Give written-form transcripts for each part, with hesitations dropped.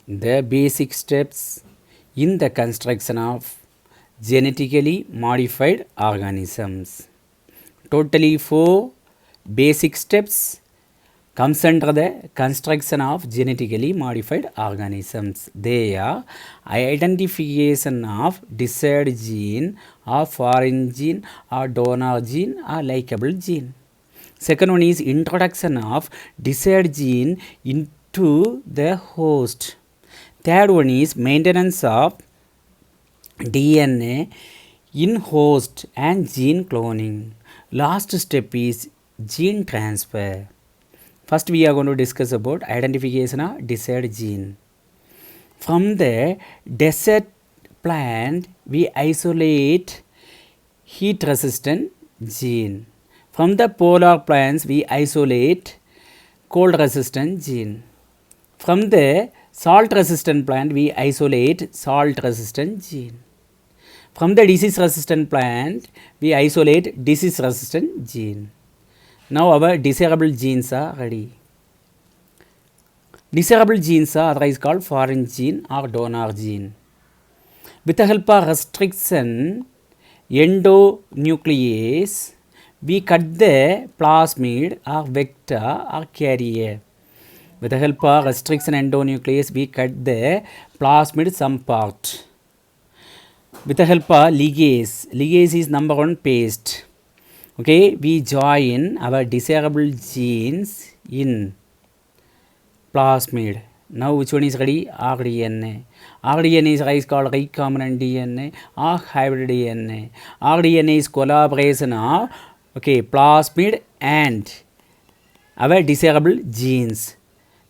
the basic steps in the construction of genetically modified organisms. Totally 4 basic steps comes under the construction of genetically modified organisms. They are identification of desired gene or foreign gene or donor gene or likable gene. Second one is introduction of desired gene into the host. Third one is maintenance of DNA in host and gene cloning. Last step is gene transfer. First we are going to discuss about identification of desired gene. From the desert plant we isolate heat resistant gene. From the polar plants we isolate cold resistant gene. From the salt resistant plant we isolate salt resistant gene. From the disease resistant plant we isolate disease resistant gene. Now our desirable genes are ready. Desirable genes are otherwise called foreign gene or donor gene. With the help of restriction endonuclease, we cut the plasmid or vector or carrier. With the help of restriction endonuclease, we cut the plasmid some part. With the help of ligase, ligase is number one paste. Okay, we join our desirable genes in plasmid. Now which one is ready? rDNA. rDNA is called recombinant DNA or hybrid DNA. rDNA is collaboration of plasmid and our desirable genes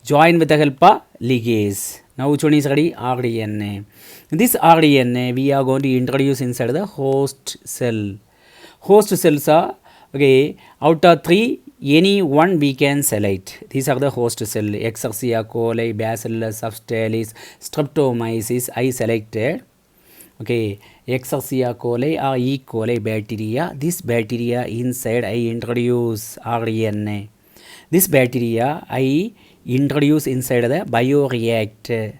join with the help of ligase. Now which one is ready? rDNA. This rDNA we are going to introduce inside the host cell. Host cells are out of 3 any one we can select. These are the host cell. Escherichia coli, Bacillus subtilis, Streptomyces I selected. Escherichia coli or E. coli bacteria. This bacteria inside I introduce rDNA. This bacteria I introduce inside the bioreactor.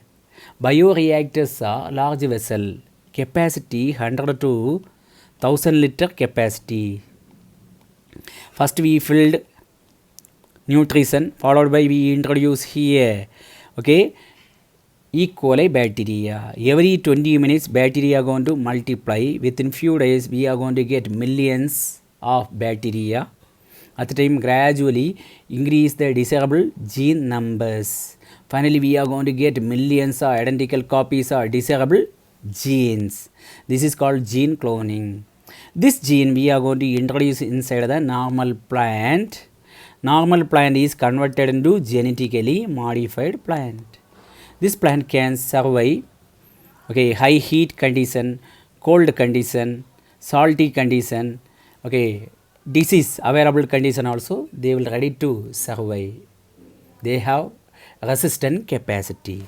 Bioreactors are large vessel. Capacity 100 to 1000 liter capacity. First we filled nutrition, followed by we introduce here E. coli bacteria. Every 20 minutes bacteria are going to multiply. Within few days we are going to get millions of bacteria. At the time gradually increase the desirable gene numbers. Finally we are going to get millions of identical copies of desirable genes. This is called gene cloning. This gene we are going to introduce inside the normal plant. Normal plant is converted into genetically modified plant. This plant can survive high heat condition, cold condition, salty condition, disease available condition also they will ready to survive. They have resistant capacity.